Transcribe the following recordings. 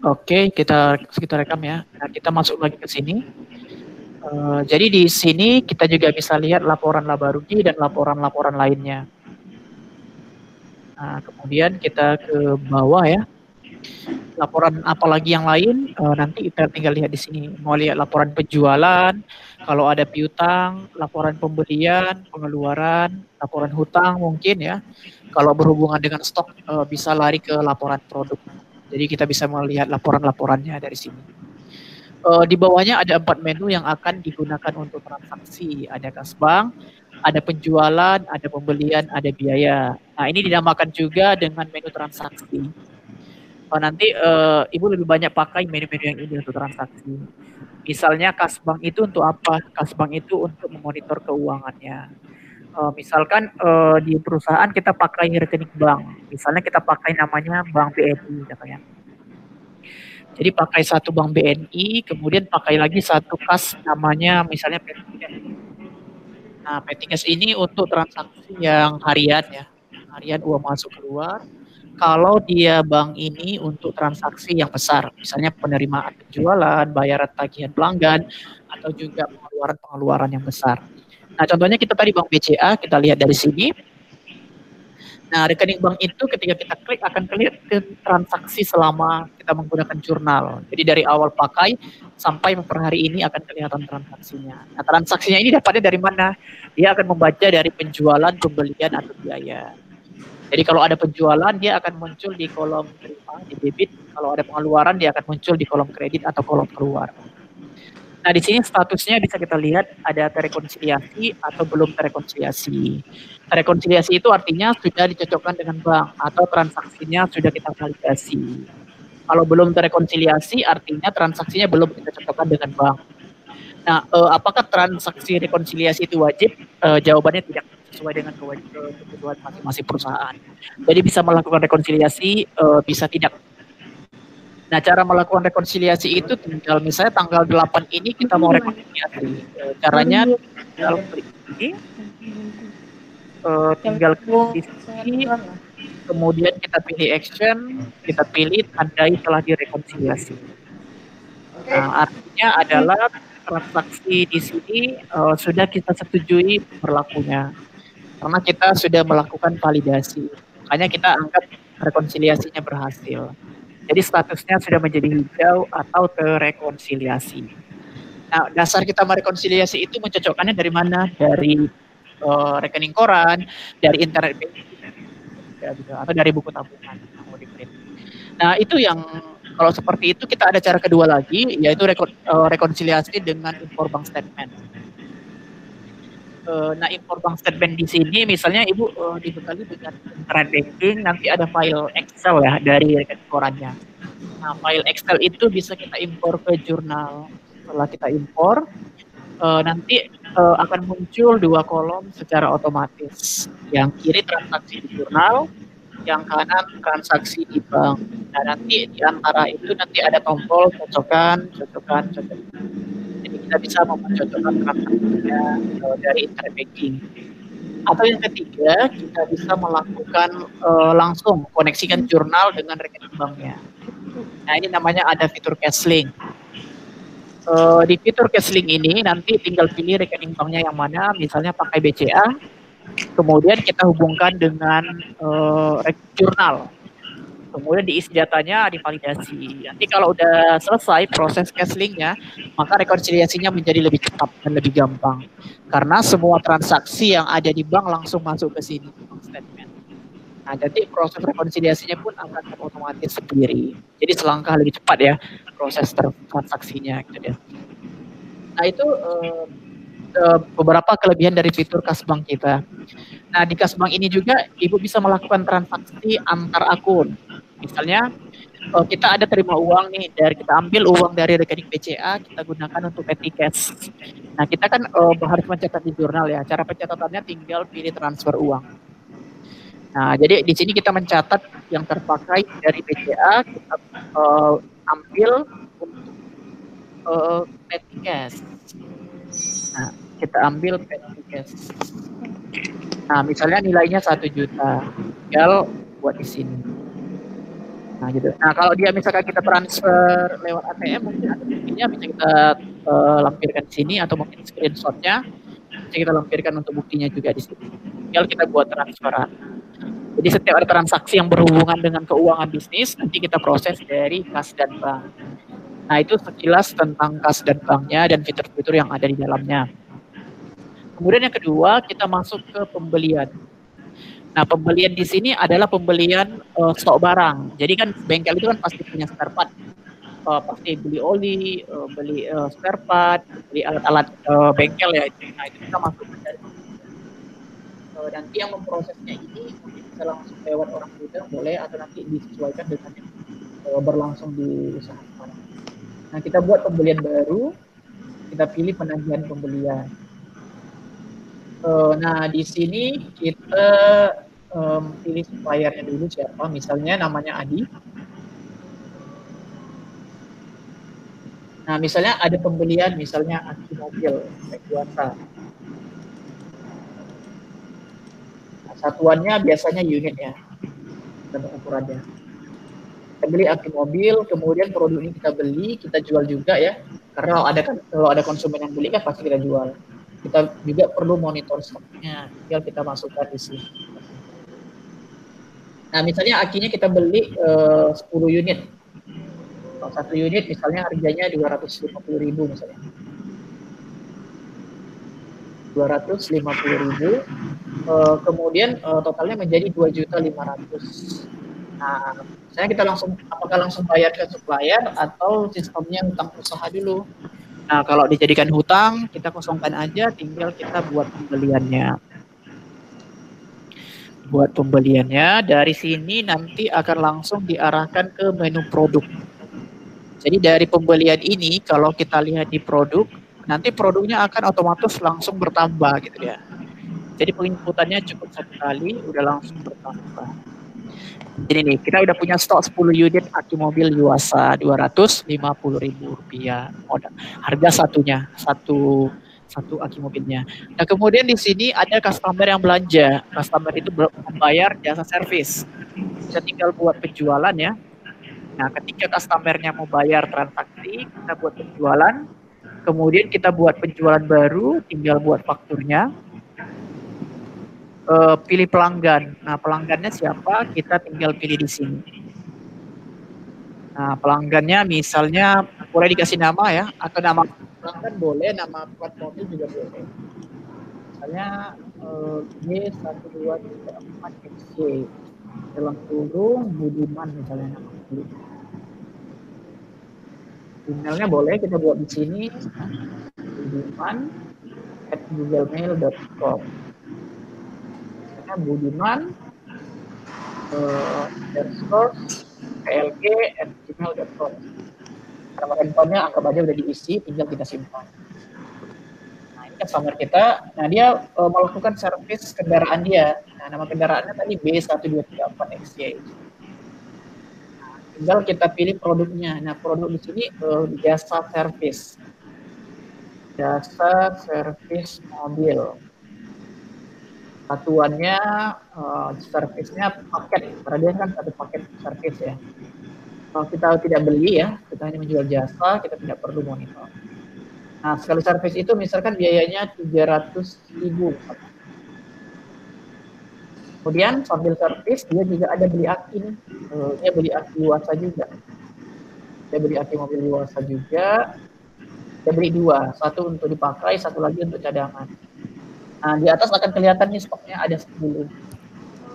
Oke, kita rekam ya. Nah, kita masuk lagi ke sini. Jadi di sini kita juga bisa lihat laporan laba rugi dan laporan-laporan lainnya. Nah, kemudian kita ke bawah ya. Laporan apalagi yang lain, nanti kita tinggal lihat di sini. Mau lihat laporan penjualan, kalau ada piutang, laporan pembelian, pengeluaran, laporan hutang mungkin ya. Kalau berhubungan dengan stok, bisa lari ke laporan produk. Jadi kita bisa melihat laporan-laporannya dari sini. Di bawahnya ada 4 menu yang akan digunakan untuk transaksi. Ada kas bank, ada penjualan, ada pembelian, ada biaya. Nah, ini dinamakan juga dengan menu transaksi. Nanti Ibu lebih banyak pakai menu-menu yang ini untuk transaksi. Misalnya kas bank itu untuk apa? Kas bank itu untuk memonitor keuangannya. Misalkan di perusahaan kita pakai rekening bank. Misalnya kita pakai namanya Bank BNI katanya. Jadi pakai satu bank BNI, kemudian pakai lagi satu kas namanya misalnya Petingas. Nah, Petingas ini untuk transaksi yang harian ya, harian uang masuk keluar. Kalau dia bank ini untuk transaksi yang besar, misalnya penerimaan penjualan, bayaran tagihan pelanggan, atau juga pengeluaran-pengeluaran yang besar. Nah, contohnya kita tadi Bank BCA, kita lihat dari sini. Nah, rekening bank itu ketika kita klik akan kelihatan transaksi selama kita menggunakan jurnal. Jadi dari awal pakai sampai per hari ini akan kelihatan transaksinya. Nah, transaksinya ini dapatnya dari mana? Dia akan membaca dari penjualan, pembelian, atau biaya. Jadi kalau ada penjualan, dia akan muncul di kolom terima, di debit. Kalau ada pengeluaran, dia akan muncul di kolom kredit atau kolom keluar. Nah, di sini statusnya bisa kita lihat ada terrekonsiliasi atau belum terrekonsiliasi. Terrekonsiliasi itu artinya sudah dicocokkan dengan bank atau transaksinya sudah kita validasi. Kalau belum terrekonsiliasi artinya transaksinya belum kita cocokkan dengan bank. Nah, apakah transaksi rekonsiliasi itu wajib? Jawabannya tidak, sesuai dengan kebutuhan masing-masing perusahaan. Jadi bisa melakukan rekonsiliasi, bisa tidak. Nah, cara melakukan rekonsiliasi itu tinggal misalnya tanggal 8 ini kita mau rekonsiliasi. Caranya tinggal klik ini, tinggal klik di sini, kemudian kita pilih action, kita pilih tandai telah direkonsiliasi. Nah, artinya adalah transaksi di sini sudah kita setujui berlakunya. Karena kita sudah melakukan validasi. Makanya kita anggap rekonsiliasinya berhasil. Jadi statusnya sudah menjadi hijau atau terrekonsiliasi. Nah, dasar kita merekonsiliasi itu mencocokkannya dari mana? Dari rekening koran, dari internet banking, gitu, atau dari buku tabungan yang mau di-print. Nah, itu yang kalau seperti itu kita ada cara kedua lagi, yaitu rekonsiliasi dengan import bank statement. Nah, import bank statement di sini misalnya Ibu dibekali dengan internet banking, nanti ada file Excel ya dari rekening korannya. Nah, file Excel itu bisa kita impor ke jurnal. Setelah kita impor, nanti akan muncul 2 kolom secara otomatis. Yang kiri transaksi di jurnal, yang kanan transaksi di bank. Nah, nanti di antara itu nanti ada tombol cocokan. Jadi kita bisa mencocokkan transaksinya dari internet banking. Atau yang ketiga, kita bisa melakukan langsung koneksikan jurnal dengan rekening banknya. Nah, ini namanya ada fitur cash link. Di fitur cash link ini nanti tinggal pilih rekening banknya yang mana, misalnya pakai BCA, kemudian kita hubungkan dengan jurnal. Kemudian diisi datanya, divalidasi. Nanti kalau udah selesai proses cash link-nya, maka rekonsiliasinya menjadi lebih cepat dan lebih gampang. Karena semua transaksi yang ada di bank langsung masuk ke sini, bank statement. Nah, jadi proses rekonsiliasinya pun akan otomatis sendiri. Jadi selangkah lebih cepat ya proses transaksinya. Gitu ya. Nah, itu beberapa kelebihan dari fitur kas bank kita. Nah, di kas bank ini juga Ibu bisa melakukan transaksi antar akun. Misalnya kita ada terima uang nih, dari kita ambil uang dari rekening BCA, kita gunakan untuk petty cash. Nah, kita kan harus mencatat di jurnal ya. Cara pencatatannya tinggal pilih transfer uang. Nah, jadi di sini kita mencatat yang terpakai dari BCA, kita ambil untuk petty cash. Nah, kita ambil petty cash. Nah, misalnya nilainya 1 juta, tinggal buat di sini. Nah gitu. Nah kalau dia misalkan kita transfer lewat ATM, mungkin ada buktinya bisa kita lampirkan di sini, atau mungkin screenshotnya bisa kita lampirkan untuk buktinya juga di sini. Tinggal kita buat transferan. Jadi setiap ada transaksi yang berhubungan dengan keuangan bisnis, nanti kita proses dari kas dan bank. Nah itu sekilas tentang kas dan banknya dan fitur-fitur yang ada di dalamnya. Kemudian yang kedua, kita masuk ke pembelian. Nah, pembelian di sini adalah pembelian stok barang. Jadi kan bengkel itu kan pasti punya spare part. Pasti beli oli, beli spare part, beli alat-alat bengkel ya. Nah, itu kita masukkan dari nanti yang memprosesnya ini mungkin bisa langsung lewat orang gudang boleh, atau nanti disesuaikan dengan yang berlangsung di usaha sekarang. Nah, kita buat pembelian baru, kita pilih penagihan pembelian. Nah, di sini kita pilih suppliernya dulu siapa, misalnya namanya Adi. Nah, misalnya ada pembelian, misalnya aki mobil, kuasa. Nah, satuannya biasanya unit ya, dan ukurannya. Kita beli aki mobil, kemudian produk ini kita beli, kita jual juga ya. Karena kalau ada konsumen yang beli kan pasti kita jual. Kita juga perlu monitor stoknya, tinggal kita masukkan di sini. Nah, misalnya akinya kita beli 10 unit. Kalau 1 unit misalnya harganya 250.000 misalnya. 250.000, kemudian totalnya menjadi 2.500.000. Nah, misalnya kita apakah langsung bayar ke supplier atau sistemnya hutang usaha dulu. Nah, kalau dijadikan hutang, kita kosongkan aja, tinggal kita buat pembeliannya. Buat pembeliannya, dari sini nanti akan langsung diarahkan ke menu produk. Jadi dari pembelian ini, kalau kita lihat di produk, nanti produknya akan otomatis langsung bertambah gitu ya. Jadi penginputannya cukup 1 kali, udah langsung bertambah. Jadi nih, kita udah punya stok 10 unit aki mobil Yuasa, Rp250.000 harga satunya, satu aki mobilnya. Nah, kemudian di sini ada customer yang belanja. Customer itu membayar jasa servis. Kita tinggal buat penjualan ya. Nah, ketika customernya mau bayar transaksi, kita buat penjualan. Kemudian kita buat penjualan baru, tinggal buat fakturnya. Pilih pelanggan. Nah, pelanggannya siapa? Kita tinggal pilih di sini. Nah, pelanggannya misalnya boleh dikasih nama ya, atau nama pelanggan boleh, nama plat mobil juga boleh. Misalnya B1234XY dalam kurung Budiman misalnya nama mobilnya. Emailnya boleh kita buat di sini, budiman@googlemail.com. Budiman _plg@gmail.com. Nomor handphonenya anggap aja udah diisi, tinggal kita simpan. Nah, ini customer kita. Nah, dia melakukan servis kendaraan dia. Nah, nama kendaraannya tadi B1234XY. Nah, tinggal kita pilih produknya. Nah, produk di sini jasa servis. Jasa servis mobil. Satuannya servisnya paket, karena dia kan satu paket servis ya. Kalau kita tidak beli ya, kita hanya menjual jasa, kita tidak perlu monitor. Nah, sekali servis itu misalkan biayanya 300.000. Kemudian sambil servis dia juga ada beli aki nih. Dia beli aki Yuasa juga. Dia beli aki mobil Yuasa juga. Dia beli 2, satu untuk dipakai, satu lagi untuk cadangan. Nah, di atas akan kelihatan nih stoknya ada 10.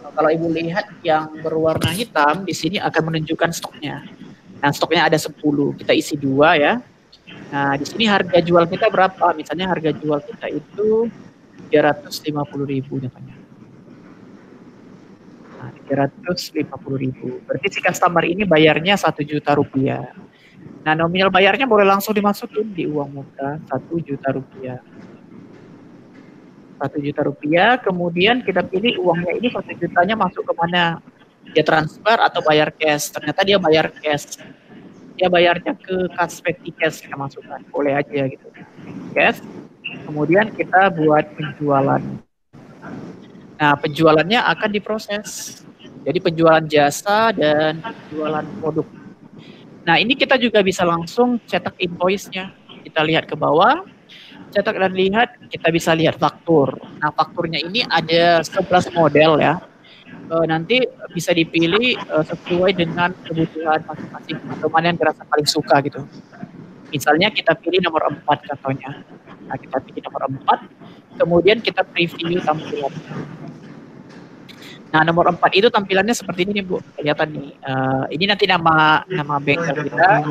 Nah, kalau Ibu lihat yang berwarna hitam, di sini akan menunjukkan stoknya. Nah, stoknya ada 10, kita isi 2 ya. Nah, di sini harga jual kita berapa? Misalnya harga jual kita itu 350.000 katanya. Nah, 350.000. Berarti si customer ini bayarnya Rp1.000.000. Nah, nominal bayarnya boleh langsung dimasukin di uang muka Rp1.000.000. Rp1.000.000, kemudian kita pilih uangnya ini 1 jutanya masuk ke mana, dia transfer atau bayar cash. Ternyata dia bayar cash, dia bayarnya ke kas petty cash, kita masukkan, boleh aja gitu, cash. Kemudian kita buat penjualan. Nah, penjualannya akan diproses. Jadi penjualan jasa dan penjualan produk. Nah, ini kita juga bisa langsung cetak invoice-nya. Kita lihat ke bawah, cetak dan lihat, kita bisa lihat faktur. Nah, fakturnya ini ada 11 model ya. Nanti bisa dipilih sesuai dengan kebutuhan masing-masing atau mana yang dirasa paling suka gitu. Misalnya kita pilih nomor 4 contohnya. Nah, kita pilih nomor 4, kemudian kita preview tampilannya. Nah, nomor 4 itu tampilannya seperti ini nih, Bu. Kelihatan nih. Ini nanti nama bengkel kita,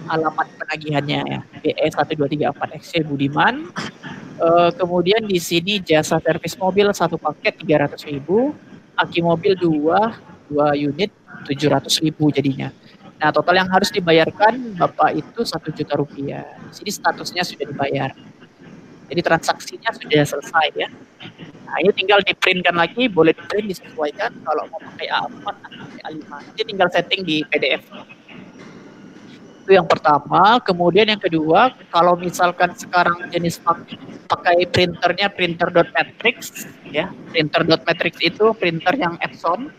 alamat penagihannya ya, BE1234XC Budiman. Kemudian di sini jasa servis mobil 1 paket 300.000, aki mobil 2 unit 700.000 jadinya. Nah, total yang harus dibayarkan Bapak itu 1 juta rupiah. Di sini statusnya sudah dibayar. Jadi transaksinya sudah selesai ya. Nah, ini tinggal di-printkan lagi, boleh di-print disesuaikan kalau mau pakai A4 atau pakai A5. Nanti tinggal setting di PDF. Itu yang pertama. Kemudian yang kedua, kalau misalkan sekarang jenis pakai printernya printer dot matrix ya. Printer dot matrix itu printer yang Epson,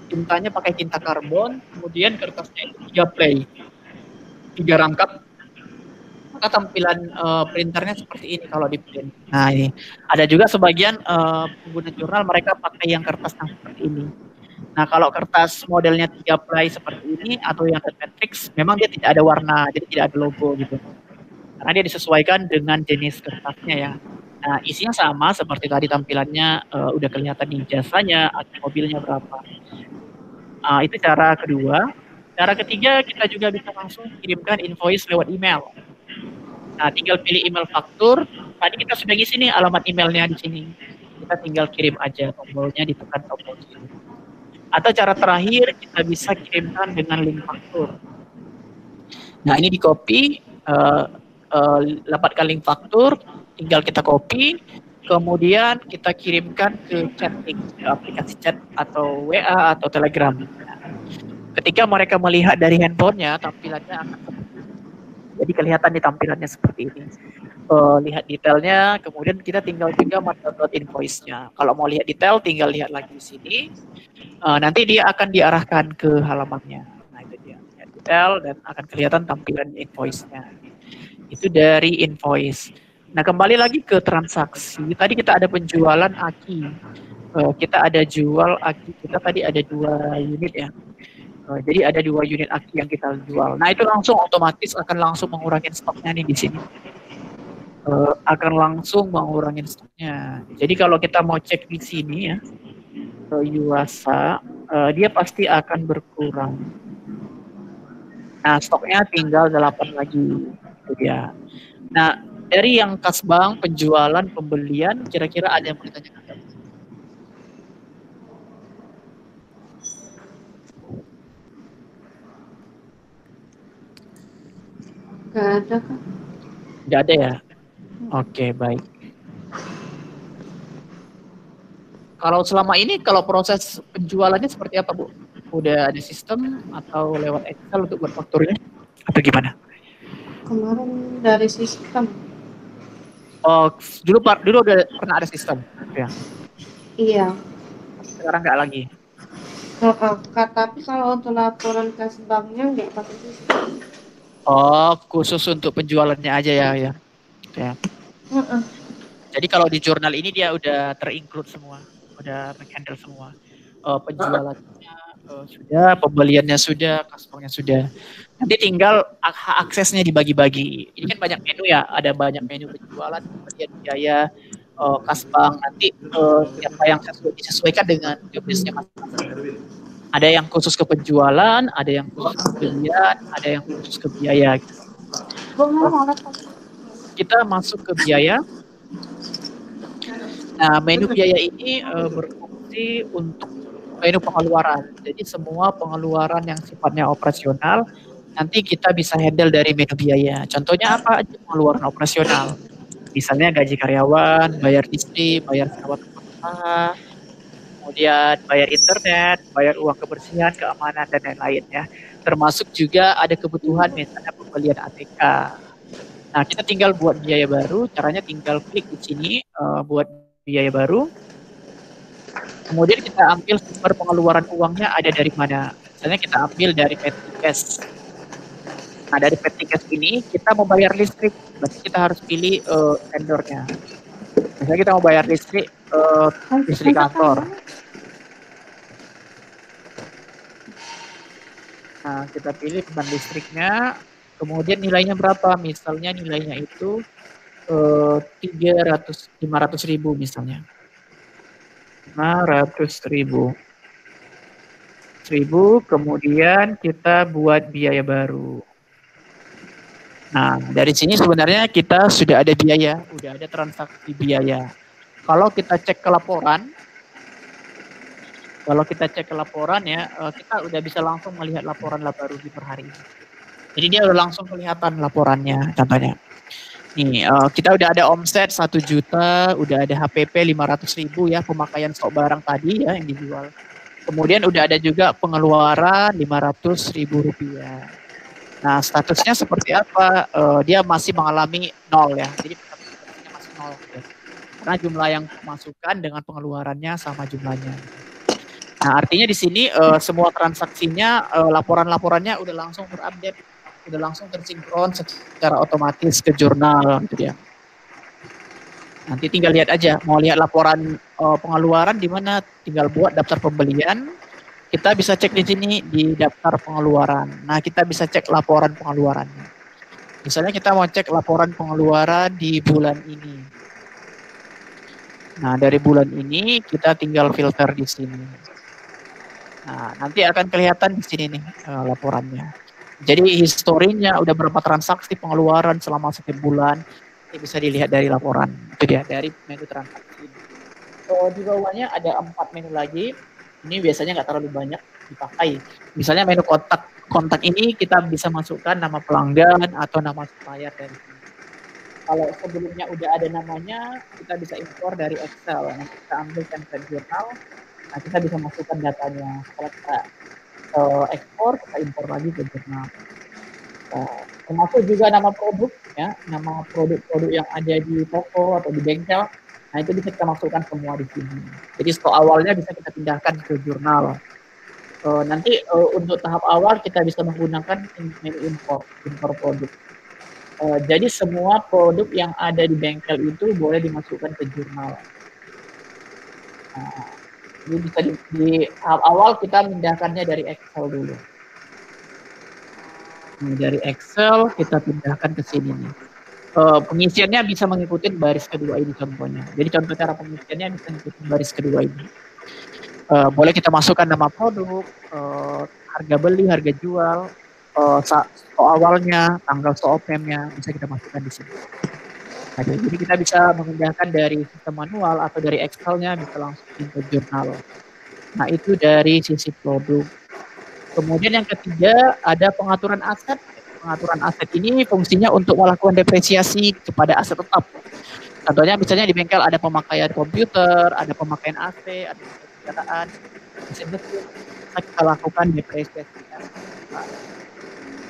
tintanya pakai tinta karbon, kemudian kertasnya itu 3 play, 3 rangkap. Maka tampilan printernya seperti ini kalau di print. Nah, ini ada juga sebagian pengguna jurnal mereka pakai yang kertas yang seperti ini. Nah, kalau kertas modelnya 3 ply seperti ini atau yang dot matrix, memang dia tidak ada warna, jadi tidak ada logo gitu. Karena dia disesuaikan dengan jenis kertasnya ya. Nah, isinya sama seperti tadi tampilannya, udah kelihatan nih jasanya, mobilnya berapa. Itu cara kedua. Cara ketiga, kita juga bisa langsung kirimkan invoice lewat email. Nah, tinggal pilih email faktur. Tadi kita sudah ngisi nih alamat emailnya di sini. Kita tinggal kirim aja, tombolnya ditekan tombol kirim. Atau cara terakhir, kita bisa kirimkan dengan link faktur. Nah, ini di copy, dapatkan link faktur, tinggal kita copy, kemudian kita kirimkan ke chatting, ke aplikasi chat atau WA atau Telegram. Ketika mereka melihat dari handphonenya, tampilannya akan seperti ini. Jadi kelihatan di tampilannya seperti ini. Lihat detailnya, kemudian kita tinggal juga mendownload invoice-nya. Kalau mau lihat detail, tinggal lihat lagi di sini. Nanti dia akan diarahkan ke halamannya. Nah, itu dia. Lihat detail dan akan kelihatan tampilan invoice-nya. Itu dari invoice. Nah, kembali lagi ke transaksi. Tadi kita ada penjualan aki. Kita ada jual aki. Kita tadi ada 2 unit ya. Jadi ada 2 unit aki yang kita jual. Nah, itu langsung otomatis akan langsung mengurangi stoknya nih di sini. Akan langsung mengurangi stoknya. Jadi kalau kita mau cek di sini ya, Yuasa, dia pasti akan berkurang. Nah, stoknya tinggal 8 lagi. Itu dia. Nah, dari yang kas bank, penjualan, pembelian, kira-kira ada yang mau ditanyakan? Gak ada kan? Nggak ada ya? Oke, baik. Kalau selama ini, kalau proses penjualannya seperti apa, Bu? Udah ada sistem atau lewat Excel untuk buat fakturnya? Atau gimana? Kemarin dari sistem. Oh, dulu udah pernah ada sistem? Ya. Iya. Sekarang nggak lagi? Tapi kalau untuk laporan kas banknya nggak pakai sistem. Oh, khusus untuk penjualannya aja ya. Jadi kalau di jurnal ini dia udah terinclude semua, udah menghandle semua. Penjualannya sudah, pembeliannya sudah, customernya sudah. Nanti tinggal aksesnya dibagi-bagi. Ini kan banyak menu ya, ada banyak menu penjualan, pembelian biaya, kas bank. Nanti siapa yang disesuaikan dengan jobdesknya masing-masing. Ada yang khusus ke penjualan, ada yang khusus ke pembelian, ada yang khusus ke biaya. Gitu. Kita masuk ke biaya. Nah, menu biaya ini berfungsi untuk menu pengeluaran. Jadi semua pengeluaran yang sifatnya operasional nanti kita bisa handle dari menu biaya. Contohnya apa aja pengeluaran operasional? Misalnya gaji karyawan, bayar listrik, bayar sewa tempat usaha, kemudian bayar internet, bayar uang kebersihan, keamanan, dan lain-lain ya. Termasuk juga ada kebutuhan misalnya pembelian ATK. Nah, kita tinggal buat biaya baru, caranya tinggal klik di sini, buat biaya baru. Kemudian kita ambil sumber pengeluaran uangnya ada dari mana. Misalnya kita ambil dari petty cash. Nah, dari petty cash ini kita mau bayar listrik, berarti kita harus pilih vendornya. Misalnya kita mau bayar listrik listrik kantor. Nah, kita pilih beban listriknya, kemudian nilainya berapa? Misalnya nilainya itu 500 ribu misalnya. 500 ribu, kemudian kita buat biaya baru. Nah, dari sini sebenarnya kita sudah ada biaya, sudah ada transaksi biaya. Kalau kita cek ke laporan, ya, kita udah bisa langsung melihat laporan laba rugi per hari. Jadi dia udah langsung kelihatan laporannya, contohnya. Nih, kita udah ada omset 1 juta, udah ada HPP 500 ribu ya, pemakaian stok barang tadi ya yang dijual. Kemudian udah ada juga pengeluaran 500 ribu rupiah. Nah, statusnya seperti apa? Dia masih mengalami nol ya. Jadi statusnya masih nol. Ya. Karena jumlah yang masukkan dengan pengeluarannya sama jumlahnya. Nah, artinya di sini semua transaksinya, laporan-laporannya udah langsung terupdate, udah langsung tersinkron secara otomatis ke jurnal gitu ya. Nanti tinggal lihat aja, mau lihat laporan pengeluaran di mana, tinggal buat daftar pembelian. Kita bisa cek di sini di daftar pengeluaran. Nah, kita bisa cek laporan pengeluarannya. Misalnya kita mau cek laporan pengeluaran di bulan ini. Nah, dari bulan ini kita tinggal filter di sini. Nah, nanti akan kelihatan di sini nih laporannya. Jadi historinya udah berapa transaksi pengeluaran selama setiap bulan, ini bisa dilihat dari laporan. Itu dia dari menu transaksi. Di bawahnya ada 4 menu lagi. Ini biasanya nggak terlalu banyak dipakai. Misalnya menu kontak ini kita bisa masukkan nama pelanggan atau nama supplier dari sini. Kalau sebelumnya udah ada namanya, kita bisa impor dari Excel. Nanti kita ambil template jurnal, nah kita bisa masukkan datanya. Setelah kita ekspor, kita impor lagi ke jurnal. Termasuk juga nama produk, ya, nama produk-produk yang ada di toko atau di bengkel. Nah, itu bisa kita masukkan semua di sini. Jadi stok awalnya bisa kita pindahkan ke jurnal. Nanti untuk tahap awal kita bisa menggunakan menu impor produk. Jadi semua produk yang ada di bengkel itu boleh dimasukkan ke jurnal. Nah, ini bisa di tahap awal kita pindahkannya dari Excel dulu. Nah, dari Excel kita pindahkan ke sini nih. Pengisiannya bisa mengikuti baris kedua ini contohnya. Jadi contoh cara pengisiannya bisa mengikuti baris kedua ini. Boleh kita masukkan nama produk, harga beli, harga jual, stok awalnya, tanggal stok OPM-nya bisa kita masukkan di sini. Nah, jadi kita bisa memindahkan dari sistem manual atau dari Excel-nya bisa langsung ke jurnal. Nah, itu dari sisi produk. Kemudian yang ketiga ada pengaturan aset. Pengaturan aset ini fungsinya untuk melakukan depresiasi kepada aset tetap. Contohnya misalnya di bengkel ada pemakaian komputer, ada pemakaian AC, ada kendaraan, mesin mesin, kita lakukan depresiasi.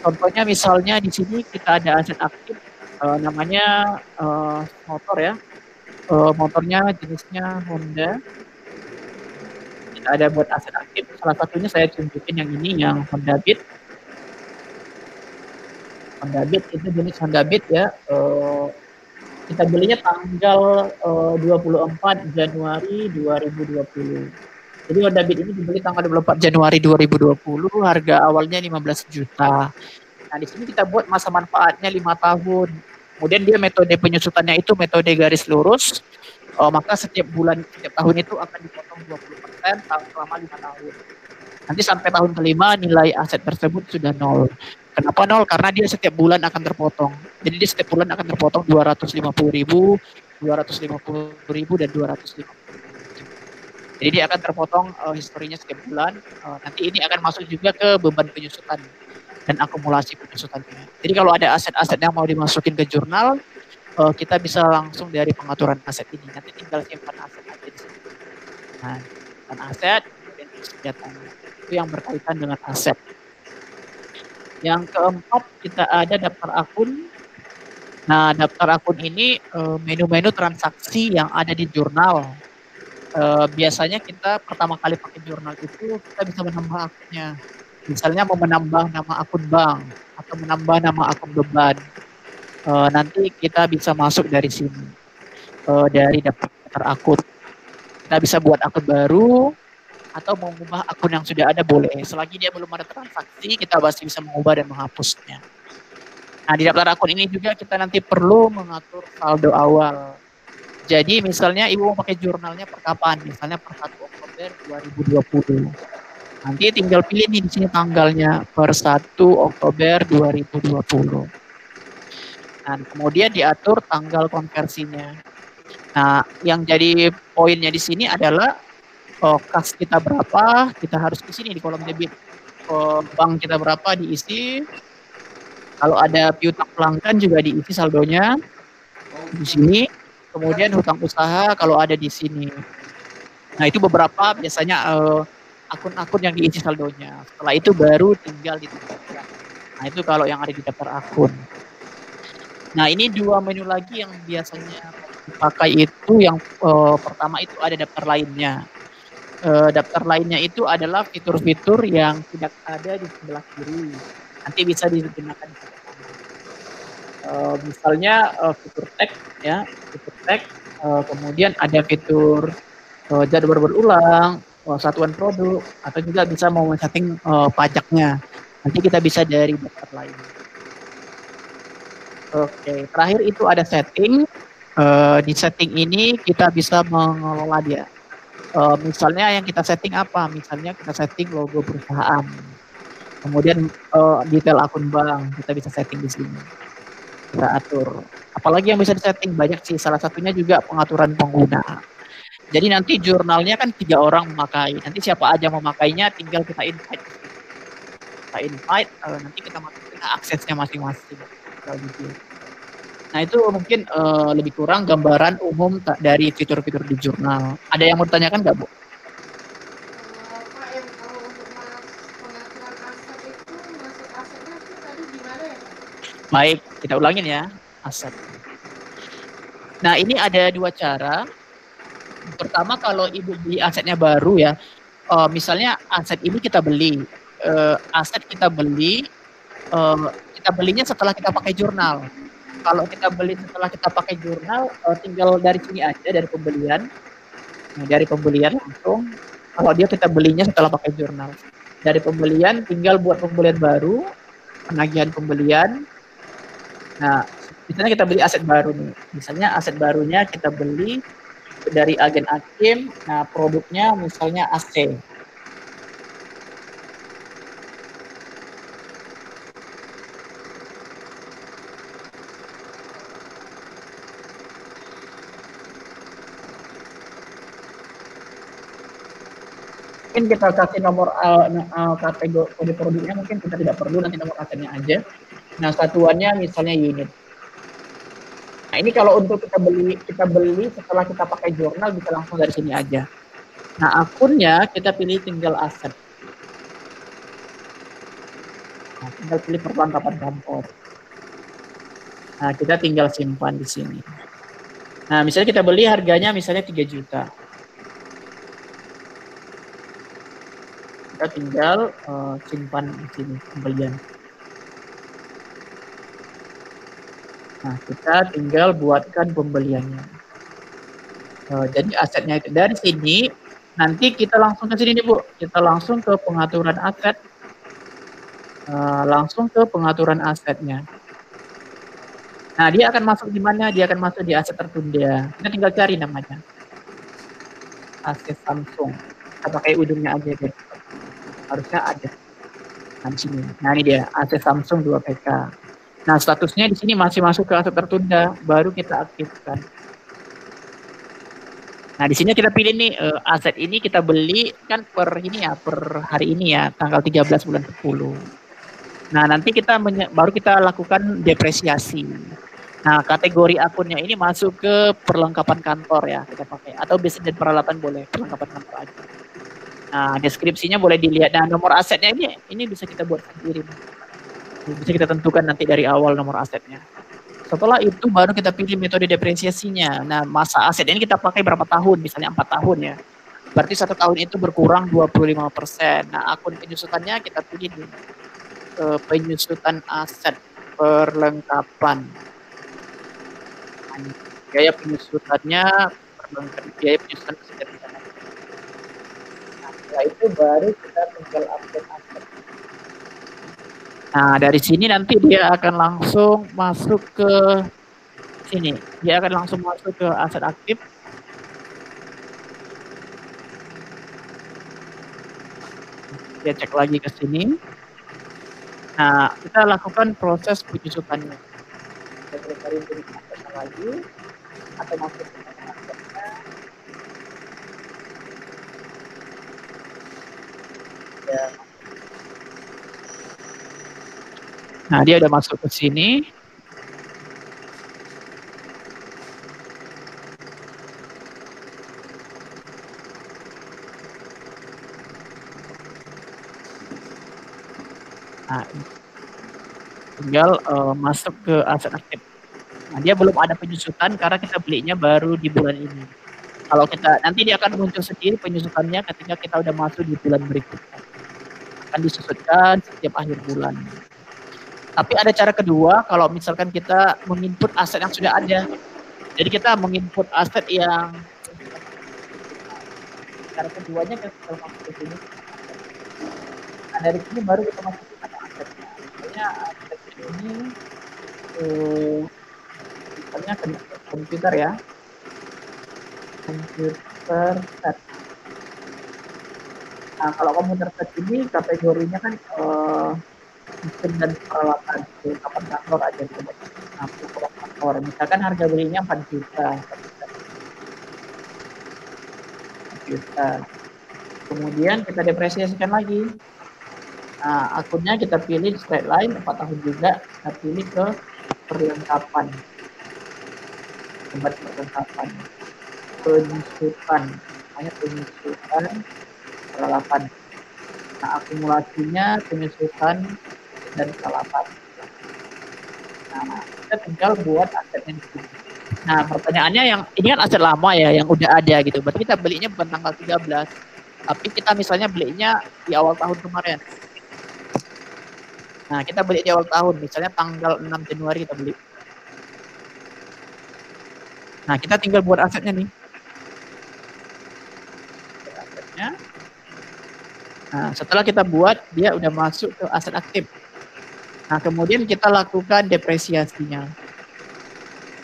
Contohnya misalnya di sini kita ada aset aktif, namanya motor ya, motornya jenisnya Honda. Kita ada buat aset aktif, salah satunya saya tunjukin yang ini, yang Honda Beat. Honda Beat itu jenis Honda Beat ya, kita belinya tanggal 24 Januari 2020. Jadi Honda Beat ini dibeli tanggal 24 Januari 2020, harga awalnya 15 juta. Nah, di sini kita buat masa manfaatnya 5 tahun. Kemudian dia metode penyusutannya itu metode garis lurus. Maka setiap bulan, setiap tahun itu akan dipotong 20% selama 5 tahun. Nanti sampai tahun kelima nilai aset tersebut sudah nol. Kenapa nol? Karena dia setiap bulan akan terpotong. Jadi dia setiap bulan akan terpotong 250.000, 250.000 dan 250.000. Jadi dia akan terpotong historinya setiap bulan. Nanti ini akan masuk juga ke beban penyusutan dan akumulasi penyusutannya. Jadi kalau ada aset-aset yang mau dimasukin ke jurnal, kita bisa langsung dari pengaturan aset ini. Nanti tinggal simpan aset aja di sini. Nah, simpan aset, kemudian datanya. Itu yang berkaitan dengan aset. Yang keempat, kita ada daftar akun. Nah, daftar akun ini menu-menu transaksi yang ada di jurnal. biasanya kita pertama kali pakai jurnal itu kita bisa menambah akunnya. Misalnya mau menambah nama akun bank atau menambah nama akun beban. Nanti kita bisa masuk dari sini, dari daftar akun. Kita bisa buat akun baru atau mengubah akun yang sudah ada boleh. Selagi dia belum ada transaksi, kita pasti bisa mengubah dan menghapusnya. Nah, di daftar akun ini juga kita nanti perlu mengatur saldo awal. Jadi misalnya Ibu mau pakai jurnalnya per kapan? Misalnya per 1 Oktober 2020. Nanti tinggal pilih nih di sini tanggalnya per 1 Oktober 2020. Nah, kemudian diatur tanggal konversinya. Nah, yang jadi poinnya di sini adalah kas kita berapa, kita harus di sini di kolom debit. Bank kita berapa diisi. Kalau ada piutang pelanggan juga diisi saldonya di sini. Kemudian hutang usaha kalau ada di sini. Nah, itu beberapa biasanya akun-akun yang diisi saldonya. Setelah itu baru tinggal ditambahkan. Nah, itu kalau yang ada di daftar akun. Nah, ini 2 menu lagi yang biasanya dipakai itu yang pertama itu ada daftar lainnya. Daftar lainnya itu adalah fitur-fitur yang tidak ada di sebelah kiri. Nanti bisa digunakan di sebelah kanan. Misalnya fitur tag ya, fitur tag. Kemudian ada fitur jadwal berulang, satuan produk, atau juga bisa mau setting pajaknya. Nanti kita bisa dari daftar lain. Oke, terakhir itu ada setting. Di setting ini kita bisa mengelola dia. Misalnya yang kita setting apa? Misalnya kita setting logo perusahaan. Kemudian detail akun bank kita bisa setting di sini. Kita atur. Apalagi yang bisa disetting banyak sih. Salah satunya juga pengaturan pengguna. Jadi nanti jurnalnya kan 3 orang memakai. Nanti siapa aja memakainya tinggal kita invite. Kita invite, nanti kita masukin aksesnya masing-masing. Nah, itu mungkin lebih kurang gambaran umum dari fitur-fitur di jurnal. Ada yang mau ditanyakan nggak, Bu? Pak, yang kalau untuk pengaturan aset itu masuk asetnya itu tadi gimana ya? Baik, kita ulangin ya, aset. Nah, ini ada 2 cara. Pertama, kalau Ibu beli asetnya baru ya, misalnya aset ini kita beli, aset kita beli, kita belinya setelah kita pakai jurnal. Kalau kita beli setelah kita pakai jurnal, tinggal dari sini aja, dari pembelian. Nah, dari pembelian langsung, kalau dia kita belinya setelah pakai jurnal. Dari pembelian, tinggal buat pembelian baru, penagihan pembelian. Nah, misalnya kita beli aset baru nih. Misalnya aset barunya kita beli dari agen Hakim, nah produknya misalnya AC. Mungkin kita kasih nomor kategori kode produknya, mungkin kita tidak perlu, nanti nomor asetnya aja. Nah, satuannya misalnya unit. Nah, ini kalau untuk kita beli setelah kita pakai jurnal bisa langsung dari sini aja. Nah, akunnya kita pilih tinggal aset. Nah, tinggal pilih perlengkapan kantor. Nah, kita tinggal simpan di sini. Nah, misalnya kita beli harganya misalnya 3 juta. Kita tinggal simpan di sini pembelian. Nah, kita tinggal buatkan pembeliannya. Jadi asetnya itu dari sini, nanti kita langsung ke sini nih, Bu. Kita langsung ke pengaturan aset. Langsung ke pengaturan asetnya. Nah, dia akan masuk di mana? Dia akan masuk di aset tertunda. Kita tinggal cari namanya. Aset Samsung. Kita pakai ujungnya aja deh. Harusnya ada. Nah, di sini. Nah, ini dia, aset Samsung 2PK. Nah, statusnya di sini masih masuk ke aset tertunda, baru kita aktifkan. Nah, di sini kita pilih nih aset ini kita beli kan per ini ya, per hari ini ya, tanggal 13 bulan 10. Nah, nanti kita baru kita lakukan depresiasi. Nah, kategori akunnya ini masuk ke perlengkapan kantor ya, kita pakai, atau bisnis dan peralatan boleh, perlengkapan kantor aja. Nah, deskripsinya boleh dilihat. Nah, nomor asetnya ini bisa kita buat sendiri. Bisa kita tentukan nanti dari awal nomor asetnya. Setelah itu baru kita pilih metode depresiasinya. Nah, masa aset ini kita pakai berapa tahun? Misalnya 4 tahun ya. Berarti 1 tahun itu berkurang 25%. Nah, akun penyusutannya kita pilih nih, penyusutan aset perlengkapan. Biaya penyusutannya biaya penyusutan aset. Nah, setelah itu baru kita tinggal update aset. Nah, dari sini nanti dia akan langsung masuk ke sini. Dia akan langsung masuk ke aset aktif. Dia cek lagi ke sini. Nah, kita lakukan proses penyusutannya. Kita cari asetnya lagi atau masuk ke asetnya. Ya. Nah, dia udah masuk ke sini. Nah, tinggal masuk ke aset aktif. Nah, dia belum ada penyusutan karena kita belinya baru di bulan ini. Kalau kita nanti dia akan muncul sendiri penyusutannya ketika kita udah masuk di bulan berikutnya. Akan disusutkan setiap akhir bulan. Tapi ada cara kedua kalau misalkan kita menginput aset yang sudah ada. Jadi kita menginput aset yang cara keduanya kita masuk ke sini. Nah, dari sini baru kita masuk ke asetnya. Misalnya aset ini misalnya komputer ya. Komputer set. Nah, kalau komputer set ini kategorinya kan mesin dan peralatan, kapan kantor aja gitu. Nah, kantor. Misalkan harga belinya 4 juta. 4 juta. Kemudian kita depresiasikan lagi. Nah, akunnya kita pilih straight line 4 tahun juga. Kita pilih ke perlengkapan. Tempat perlengkapan. Penyusutan. Namanya penyusutan peralatan. Nah, akumulasinya penyusutan dan peralatan. Nah, kita tinggal buat asetnya di sini. Nah, pertanyaannya yang ini kan aset lama ya, yang udah ada gitu. Berarti kita belinya bukan tanggal 13. Tapi kita misalnya belinya di awal tahun kemarin. Nah, kita beli di awal tahun, misalnya tanggal 6 Januari kita beli. Nah, kita tinggal buat asetnya nih. Asetnya. Nah, setelah kita buat, dia udah masuk ke aset aktif. Nah, kemudian kita lakukan depresiasinya.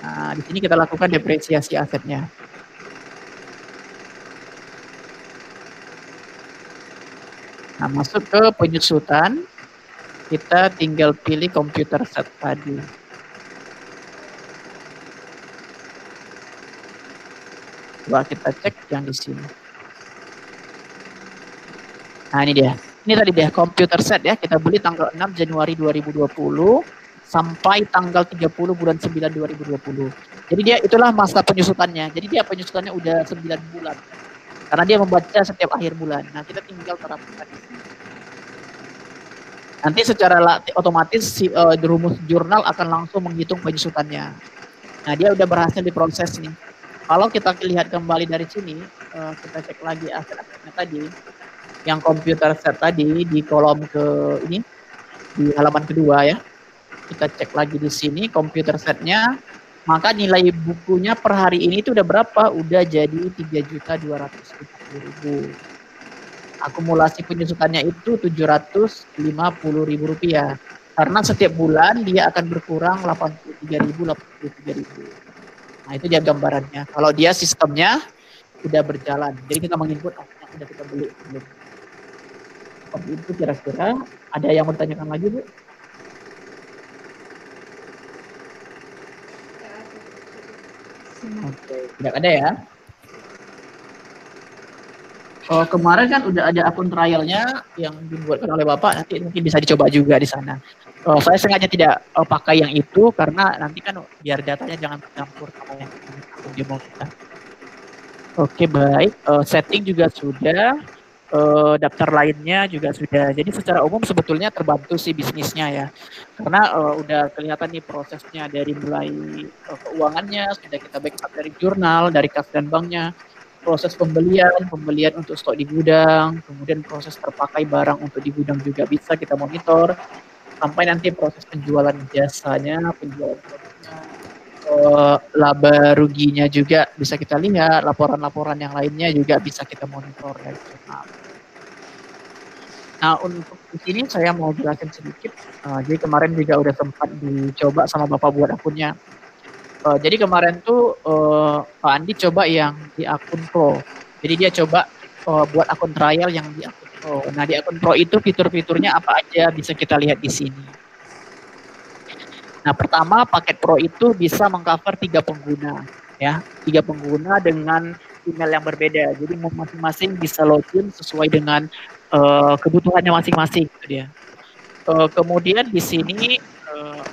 Nah, di sini kita lakukan depresiasi asetnya. Nah, masuk ke penyusutan, kita tinggal pilih komputer set tadi. Coba kita cek yang di sini. Nah, ini dia. Ini tadi dia komputer set ya. Kita beli tanggal 6 Januari 2020 sampai tanggal 30 bulan 9 2020. Jadi dia itulah masa penyusutannya. Jadi dia penyusutannya udah 9 bulan. Karena dia membaca setiap akhir bulan. Nah, kita tinggal terapkan di sini. Nanti secara otomatis si rumus jurnal akan langsung menghitung penyusutannya. Nah, dia udah berhasil diproses nih. Kalau kita lihat kembali dari sini, kita cek lagi aset-asetnya tadi, yang komputer set tadi di kolom ke ini, di halaman kedua ya. Kita cek lagi di sini komputer setnya, maka nilai bukunya per hari ini itu udah berapa? Udah jadi 3.250.000. Akumulasi penyusutannya itu 750.000 rupiah. Karena setiap bulan dia akan berkurang 83.000. Nah, itu dia gambarannya. Kalau dia sistemnya udah berjalan. Jadi kita menginput yang udah kita beli. Seperti itu kira-kira. Ada yang mau ditanyakan lagi, Bu? Oke, tidak ada ya. Oh, kemarin kan udah ada akun trialnya yang dibuatkan oleh Bapak, nanti mungkin bisa dicoba juga di sana. Saya sengaja tidak pakai yang itu karena nanti kan biar datanya jangan tercampur sama yang akun demo kita. Oke, baik. Setting juga sudah. daftar lainnya juga sudah. Jadi secara umum sebetulnya terbantu sih bisnisnya ya. Karena udah kelihatan nih prosesnya dari mulai keuangannya sudah kita backup dari jurnal, dari kas dan banknya, proses pembelian untuk stok di gudang, kemudian proses terpakai barang untuk di gudang juga bisa kita monitor, sampai nanti proses penjualan jasanya, penjualan produknya, laba ruginya juga bisa kita lihat, laporan-laporan yang lainnya juga bisa kita monitor dari jurnal. Nah, untuk di sini saya mau jelasin sedikit. Jadi kemarin juga udah sempat dicoba sama Bapak buat akunnya. Jadi kemarin tuh Pak Andi coba yang di akun Pro. Jadi dia coba buat akun trial yang di akun Pro. Nah, di akun Pro itu fitur-fiturnya apa aja bisa kita lihat di sini. Nah, pertama paket Pro itu bisa mengcover 3 pengguna ya. 3 pengguna dengan email yang berbeda. Jadi masing-masing bisa login sesuai dengan kebutuhannya masing-masing gitu dia. Kemudian di sini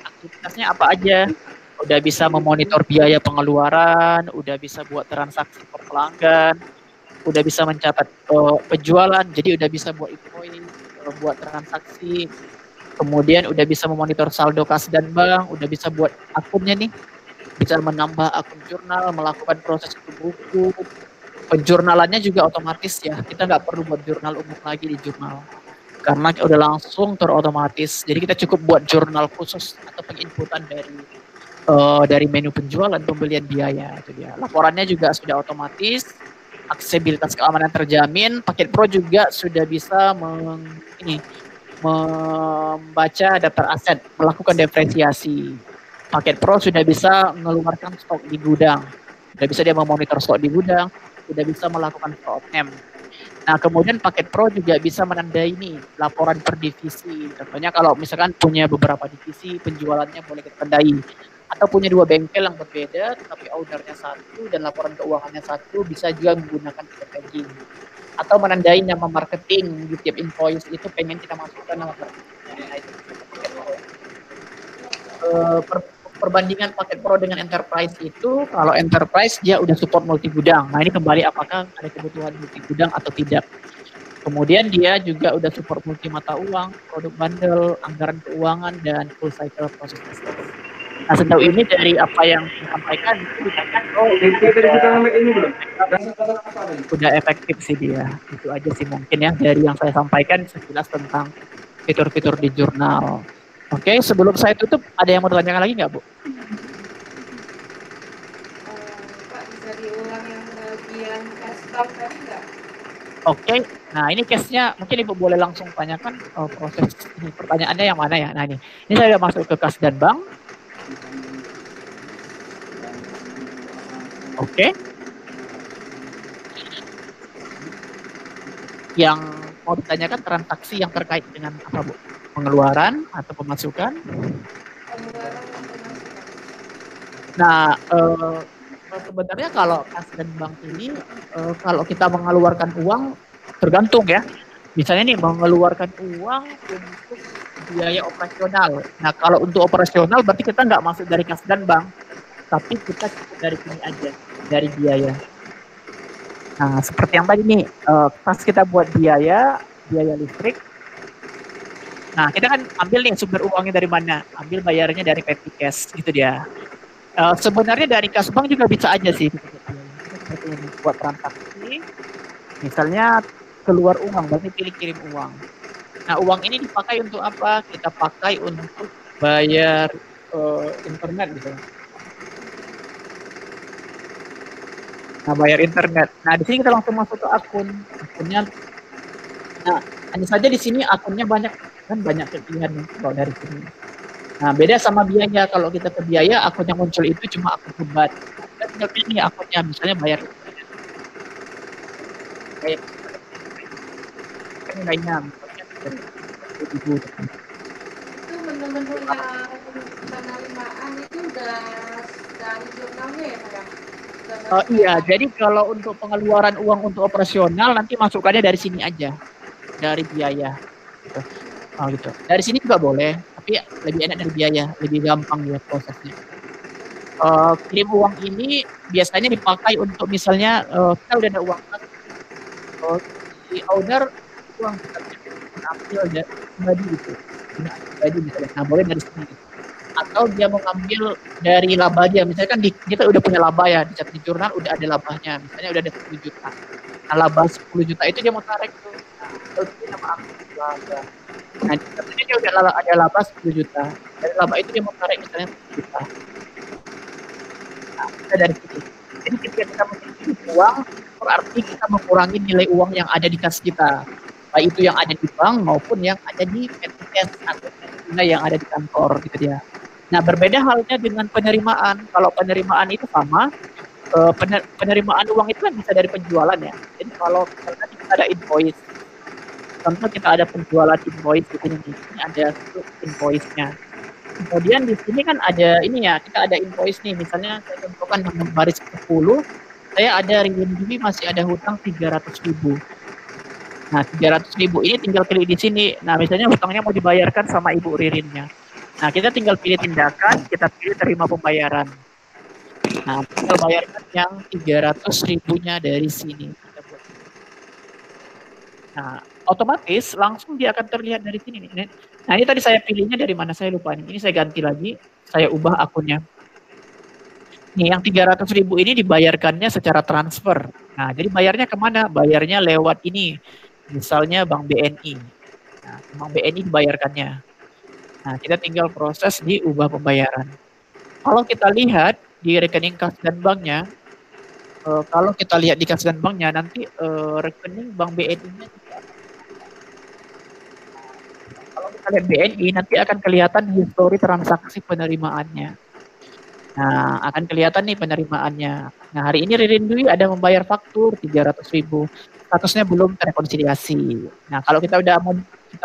aktivitasnya apa aja? Udah bisa memonitor biaya pengeluaran, udah bisa buat transaksi per pelanggan, udah bisa mencatat penjualan, jadi udah bisa buat invoice, buat transaksi, kemudian udah bisa memonitor saldo kas dan bank, udah bisa buat akunnya nih, bisa menambah akun jurnal, melakukan proses ke buku, penjurnalannya juga otomatis ya, kita nggak perlu buat jurnal umum lagi di jurnal karena udah langsung terotomatis. Jadi kita cukup buat jurnal khusus atau penginputan dari menu penjualan, pembelian biaya itu dia. Laporannya juga sudah otomatis, aksesibilitas keamanan terjamin. Paket Pro juga sudah bisa membaca daftar aset, melakukan depresiasi. Paket Pro sudah bisa mengeluarkan stok di gudang, sudah bisa dia memonitor stok di gudang, sudah bisa melakukan stock M. Nah, kemudian paket Pro juga bisa menandai nih laporan per divisi. Contohnya kalau misalkan punya beberapa divisi, penjualannya boleh kita tandai. Atau punya 2 bengkel yang berbeda, tapi ordernya satu dan laporan keuangannya satu, bisa juga menggunakan tiket tagging. Atau menandai nama marketing di tiap invoice itu pengen kita masukkan nama marketingnya. Nah, itu paket Pro. Perbandingan paket Pro dengan Enterprise itu, kalau Enterprise dia udah support multi gudang. Nah, ini kembali apakah ada kebutuhan multi gudang atau tidak. Kemudian dia juga udah support multi mata uang, produk bundle, anggaran keuangan, dan full cycle process business. Nah, sejauh ini dari apa yang disampaikan itu udah efektif sih dia. Itu aja sih mungkin ya dari yang saya sampaikan sekilas tentang fitur-fitur di jurnal. Oke, sebelum saya tutup, ada yang mau ditanyakan lagi nggak, Bu? Pak, bisa diulang yang bagian custom tadi nggak? Oke, nah ini case-nya mungkin Ibu boleh langsung tanyakan proses ini, pertanyaannya yang mana ya? Nah ini saya udah masuk ke kas dan bank. Oke. Yang mau ditanyakan transaksi yang terkait dengan apa, Bu? Pengeluaran atau pemasukan? Pengeluaran dan pemasukan. Nah, sebenarnya kalau kas dan bank ini kalau kita mengeluarkan uang tergantung ya. Misalnya nih mengeluarkan uang untuk biaya operasional. Nah, kalau untuk operasional berarti kita nggak masuk dari kas dan bank, tapi kita cukup dari sini aja, dari biaya. Nah, seperti yang tadi nih, pas kita buat biaya listrik. Nah, kita kan ambil nih sumber uangnya dari mana? Ambil bayarnya dari petty cash, gitu dia. Sebenarnya dari kas bank juga bisa aja sih. Seperti ini, buat transaksi. Misalnya keluar uang, berarti pilih kirim uang. Nah, uang ini dipakai untuk apa? Kita pakai untuk bayar internet gitu. Nah, bayar internet. Nah, di sini kita langsung masuk ke akunnya. Nah, hanya saja di sini akunnya banyak pilihan kalau dari sini. Nah, beda sama biaya. Kalau kita ke biaya, akun yang muncul itu cuma akun beban. Kita tinggal pilih akunnya, misalnya bayar internet. Bayar lainnya, misalnya Itu menu-menu yang penerimaan itu udah dari jurnalnya ya, Pak? Iya, jadi kalau untuk pengeluaran uang untuk operasional nanti masukkannya dari sini aja, dari biaya. Gitu. Gitu. Dari sini juga boleh, tapi lebih enak dari biaya, lebih gampang ya prosesnya. Kirim uang ini biasanya dipakai untuk misalnya kita udah ada uang kas si owner uang misalnya ambil dari pribadi gitu, penggunaan pribadi misalnya. Nah, boleh dari sini. Atau dia mau ngambil dari laba dia, misalnya kan kita udah punya laba ya, di jurnal udah ada labanya, misalnya udah ada 10 juta. Nah, laba 10 juta itu dia mau tarik tuh. Nah, tinggal pilih nama akun laba. Nah, misalnya dia udah ada laba 10 juta. Dari laba itu dia mau tarik misalnya 10 juta. Nah, kita dari sini. Jadi ketika kita memiliki uang, berarti kita mengurangi nilai uang yang ada di kas kita. Baik itu yang ada di bank maupun yang ada di petty cash atau yang ada di kantor gitu dia. Nah, berbeda halnya dengan penerimaan. Kalau penerimaan itu sama, penerimaan uang itu kan bisa dari penjualan ya. Jadi kalau misalnya kita ada invoice, contoh kita ada penjualan invoice di sini, ini ada invoice-nya. Kemudian di sini kan ada ini ya, kita ada invoice nih, misalnya saya contohkan nomor baris 10, saya ada RMB masih ada hutang 300.000. Nah, 300.000 ini tinggal pilih di sini. Nah, misalnya hutangnya mau dibayarkan sama Ibu Ririnnya. Nah, kita tinggal pilih tindakan, kita pilih terima pembayaran. Nah, tinggal bayarkan yang 300.000-nya dari sini. Nah, otomatis langsung dia akan terlihat dari sini nih. Nah, ini tadi saya pilihnya dari mana, saya lupa nih. Ini saya ganti lagi, saya ubah akunnya. Nih, yang 300.000 ini dibayarkannya secara transfer. Nah, jadi bayarnya kemana? Bayarnya lewat ini. Misalnya Bank BNI. Nah, Bank BNI dibayarkannya. Nah, kita tinggal proses diubah pembayaran. Kalau kita lihat di rekening kas dan banknya, kalau kita lihat di kas dan banknya, nanti rekening Bank BNI-nya kalau kita lihat BNI, nanti akan kelihatan histori transaksi penerimaannya. Nah, akan kelihatan nih penerimaannya. Nah, hari ini Ririn Dwi ada membayar faktur 300.000. Statusnya belum terrekonsiliasi. Nah, kalau kita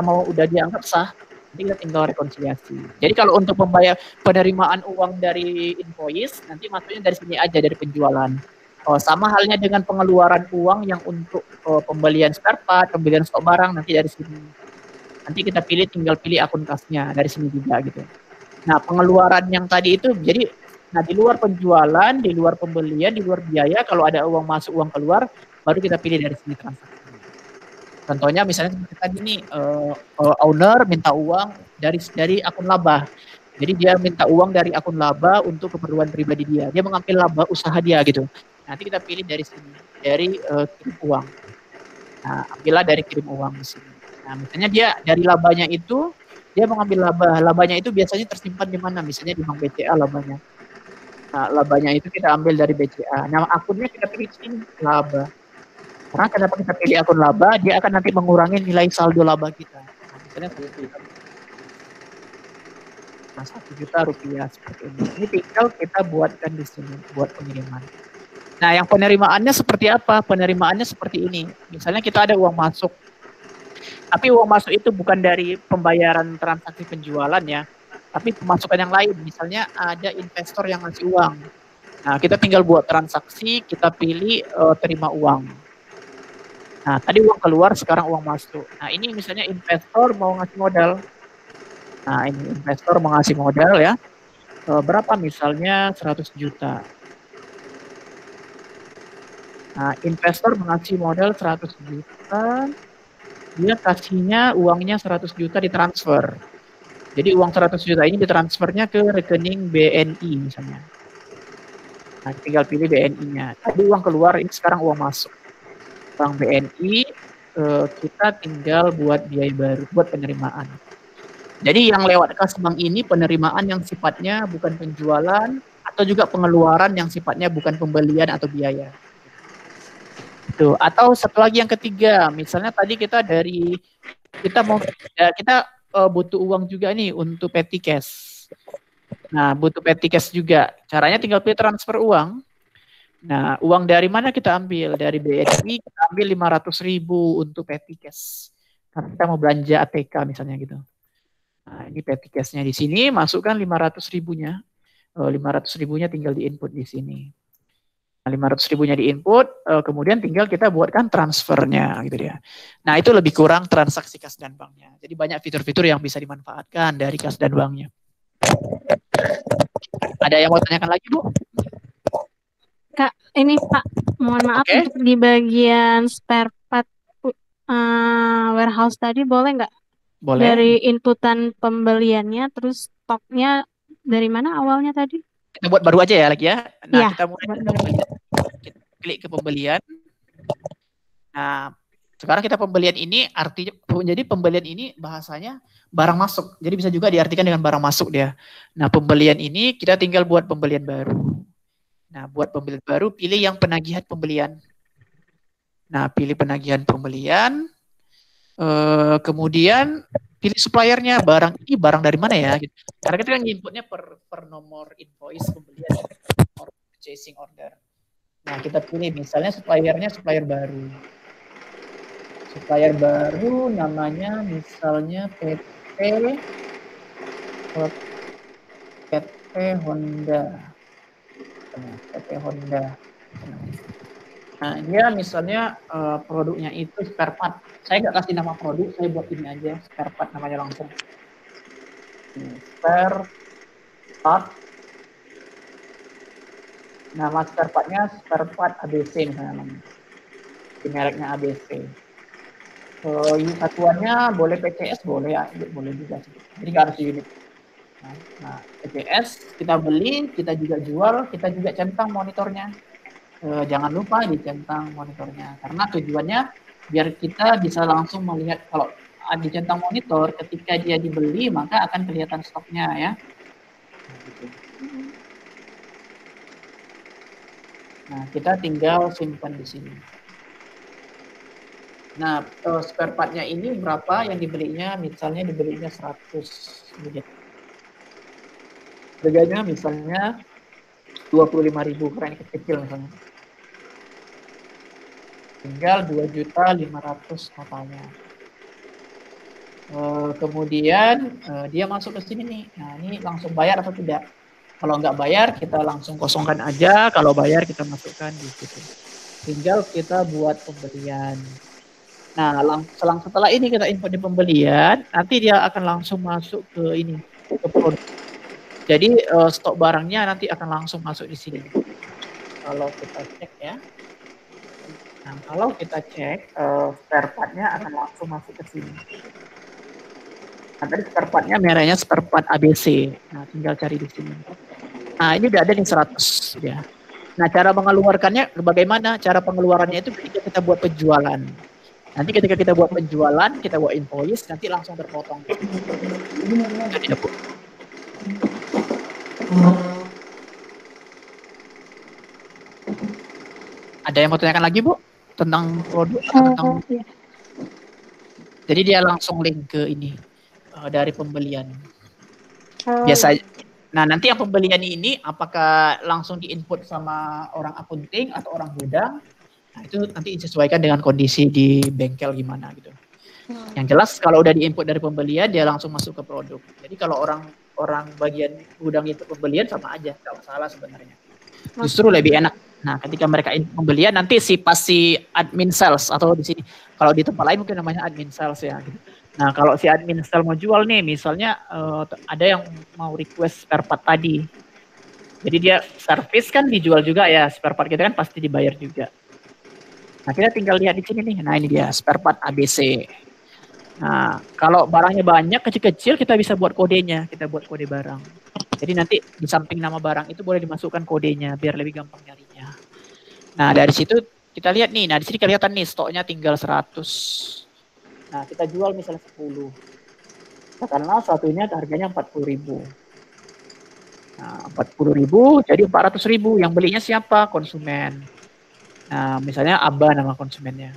mau udah dianggap sah, nanti kita tinggal rekonsiliasi. Jadi kalau untuk membayar penerimaan uang dari invoice, nanti masuknya dari sini aja, dari penjualan. Sama halnya dengan pengeluaran uang yang untuk pembelian spare part, pembelian stok barang, nanti dari sini. Nanti kita tinggal pilih akun kasnya dari sini juga gitu. Nah, pengeluaran yang tadi itu jadi di luar penjualan, di luar pembelian, di luar biaya, kalau ada uang masuk, uang keluar, baru kita pilih dari sini transaksi. Contohnya misalnya seperti tadi nih, owner minta uang dari akun laba. Jadi dia minta uang dari akun laba untuk keperluan pribadi dia. Dia mengambil laba usaha dia gitu. Nanti kita pilih dari sini, dari kirim uang. Nah, ambillah dari kirim uang di sini. Nah, misalnya dia dari labanya itu, dia mengambil laba. Labanya itu biasanya tersimpan di mana? Misalnya di bank BCA labanya. Nah, labanya itu kita ambil dari BCA. Nah, akunnya kita pilih sini, laba. Karena kenapa kita pilih akun laba, dia akan nanti mengurangi nilai saldo laba kita. Nah, misalnya 1 juta rupiah seperti ini. Ini tinggal kita buatkan di sini, buat pengiriman. Nah, yang penerimaannya seperti apa? Penerimaannya seperti ini. Misalnya kita ada uang masuk. Tapi uang masuk itu bukan dari pembayaran transaksi penjualan ya, tapi pemasukan yang lain. Misalnya ada investor yang ngasih uang. Nah, kita tinggal buat transaksi, kita pilih terima uang. Nah, tadi uang keluar, sekarang uang masuk. Nah, ini misalnya investor mau ngasih modal. Nah, ini investor mau ngasih modal ya. Berapa misalnya 100 juta. Nah, investor mengasih modal 100 juta. Dia kasihnya uangnya 100 juta ditransfer. Jadi uang 100 juta ini ditransfernya ke rekening BNI misalnya. Nah, tinggal pilih BNI-nya. Tadi uang keluar, ini sekarang uang masuk. Bank BNI, kita tinggal buat biaya baru, buat penerimaan. Jadi yang lewat kas bank ini penerimaan yang sifatnya bukan penjualan, atau juga pengeluaran yang sifatnya bukan pembelian atau biaya. Itu. Atau satu lagi yang ketiga, misalnya tadi kita butuh uang juga nih untuk petty cash. Nah, butuh petty cash juga. Caranya tinggal pilih transfer uang. Nah, uang dari mana kita ambil? Dari BNI kita ambil 500.000 untuk petty cash. Karena kita mau belanja ATK misalnya gitu. Nah, ini petty cash-nya di sini, masukkan 500.000-nya. 500.000-nya tinggal di-input di sini. 500.000-nya diinput, kemudian tinggal kita buatkan transfernya gitu ya. Nah, itu lebih kurang transaksi kas dan banknya. Jadi banyak fitur-fitur yang bisa dimanfaatkan dari kas dan banknya. Ada yang mau tanyakan lagi, Bu? Kak, ini Pak, mohon maaf untuk di bagian spare part warehouse tadi boleh nggak? Boleh. Dari inputan pembeliannya, terus stoknya dari mana awalnya tadi? Kita buat baru aja ya lagi ya. Nah, Iya, kita mulai buat dari baru. pembelian. Kita klik ke pembelian. Nah, sekarang kita pembelian ini artinya, jadi pembelian ini bahasanya barang masuk. Jadi bisa juga diartikan dengan barang masuk dia. Nah, pembelian ini kita tinggal buat pembelian baru. Nah, buat pembelian baru, pilih yang penagihan pembelian. Nah, pilih penagihan pembelian. Kemudian pilih suppliernya, barang ini barang dari mana ya? Gitu. Karena kita kan inputnya per nomor invoice pembelian, or purchasing order. Nah, kita pilih misalnya suppliernya supplier baru. Supplier baru namanya misalnya PT Honda. PT Honda. Nah, dia misalnya produknya itu spare part. Saya nggak kasih nama produk, saya buat ini aja, spare part namanya langsung. Spare part. Nama spare partnya spare part ABC misalnya namanya. Mereknya ABC. Satuannya boleh PCS, boleh ya, boleh juga sih. Jadi nggak harus unit. Nah, PCS kita beli, kita juga jual, kita juga centang monitornya. Jangan lupa dicentang monitornya, karena tujuannya biar kita bisa langsung melihat kalau dicentang monitor, ketika dia dibeli maka akan kelihatan stoknya ya. Nah, gitu. Nah, kita tinggal simpan di sini. Nah, spare part-nya ini berapa yang dibelinya? Misalnya dibelinya 100 unit. Harganya misalnya 25.000 karena ini kecil misalnya. Tinggal 2.500.000 totalnya. Kemudian dia masuk ke sini nih. Nah, ini langsung bayar atau tidak? Kalau nggak bayar, kita langsung kosongkan aja. Kalau bayar, kita masukkan di situ. Tinggal kita buat pembelian. Nah, setelah ini kita input di pembelian, nanti dia akan langsung masuk ke ini, ke produk. Jadi stok barangnya nanti akan langsung masuk di sini. Kalau kita cek ya. Nah, kalau kita cek, spare part-nya akan langsung masuk ke sini. Nah, tadi spare part-nya merahnya spare part ABC. Nah, tinggal cari di sini. Nah, ini udah ada nih 100 ya. Nah, cara mengeluarkannya bagaimana? Cara pengeluarannya itu ketika kita buat penjualan. Nanti ketika kita buat penjualan, kita buat invoice, nanti langsung terpotong. Ya, Bu. Ada yang mau tanyakan lagi, Bu? Tentang produk atau tentang... Iya. Jadi dia langsung link ke ini, dari pembelian. Biasa. Nah, nanti yang pembelian ini apakah langsung diinput sama orang akunting atau orang gudang? Nah, itu nanti disesuaikan dengan kondisi di bengkel gimana gitu. Yang jelas kalau udah diinput dari pembelian, dia langsung masuk ke produk. Jadi kalau orang bagian gudang itu pembelian sama aja, nggak masalah sebenarnya. Justru lebih enak. Nah, ketika mereka pembelian, nanti si admin sales atau di sini, kalau di tempat lain mungkin namanya admin sales ya. Gitu. Nah, kalau si admin sales mau jual nih, misalnya ada yang mau request spare part tadi. Jadi dia service kan dijual juga ya, spare part kita kan pasti dibayar juga. Nah, kita tinggal lihat di sini nih. Nah, ini dia spare part ABC. Nah, kalau barangnya banyak, kecil-kecil, kita bisa buat kodenya. Kita buat kode barang. Jadi nanti di samping nama barang itu boleh dimasukkan kodenya, biar lebih gampang nyarinya. Nah, dari situ kita lihat nih. Nah, di sini kelihatan nih stoknya tinggal 100. Nah, kita jual misalnya 10. Karena satunya harganya 40.000. Nah, 40.000 jadi 400.000. Yang belinya siapa? Konsumen. Nah, misalnya Aba nama konsumennya.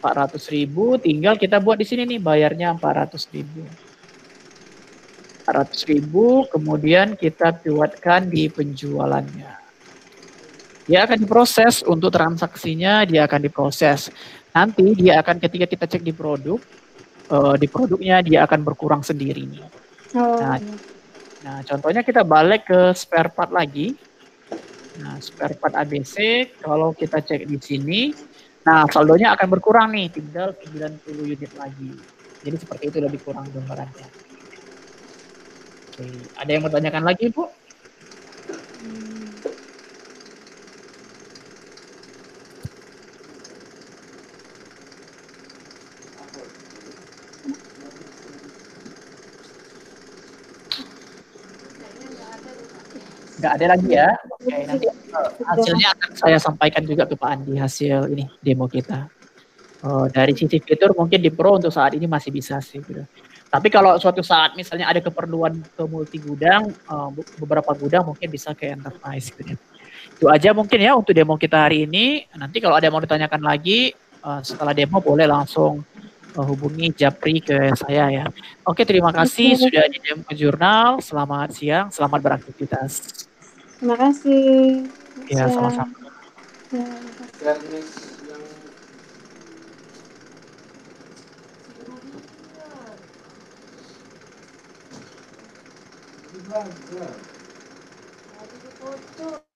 400.000 tinggal kita buat di sini nih, bayarnya 400.000. 400.000 kemudian kita buatkan di penjualannya. Dia akan diproses untuk transaksinya, dia akan diproses. Nanti dia akan ketika kita cek di produknya dia akan berkurang sendiri. Nah, contohnya kita balik ke spare part lagi. Nah, spare part ABC kalau kita cek di sini, nah saldonya akan berkurang nih, tinggal 90 unit lagi. Jadi seperti itu lebih kurang gambarannya. Oke, ada yang mau tanyakan lagi, Bu? nggak ada lagi ya. Oke, nanti hasilnya akan saya sampaikan juga ke Pak Andi hasil ini demo kita. Dari sisi fitur mungkin di Pro untuk saat ini masih bisa sih gitu. Tapi kalau suatu saat misalnya ada keperluan ke multi gudang, beberapa gudang mungkin bisa ke enterprise gitu. Itu aja mungkin ya untuk demo kita hari ini. Nanti kalau ada yang mau ditanyakan lagi setelah demo boleh langsung hubungi Japri ke saya ya. Oke, terima kasih sudah di demo jurnal. Selamat siang, selamat beraktivitas. Terima kasih. Ya, Siang. sama-sama. Ya, Jadi foto.